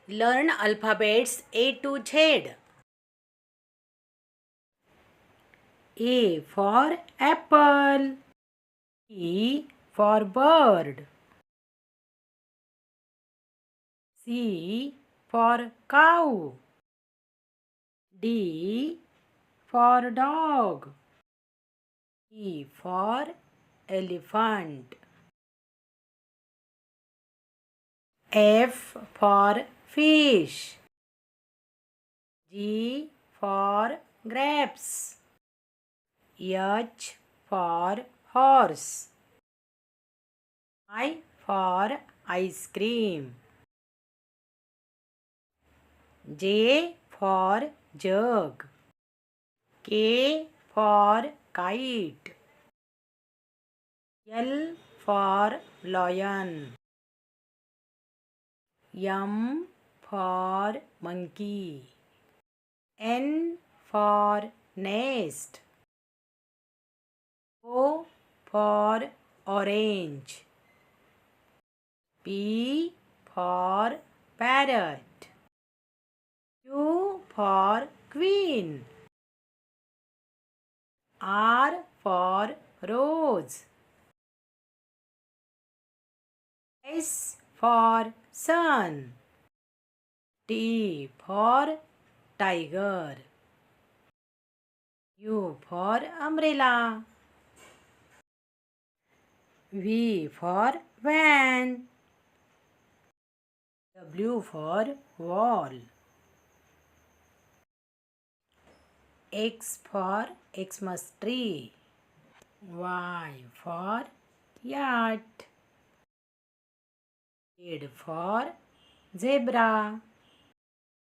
Learn alphabets A to Z. A for apple. B for bird. C for cow. D for dog. E for elephant. F for fish. G for grapes. H for horse. I for ice cream. J for jug. K for kite. L for lion. M for monkey. N for nest. O for orange. P for parrot. Q for queen. R for rose. S for sun. T for tiger. U for umbrella. V for van. W for wall. X for Xmas tree. Y for yacht. Z for zebra.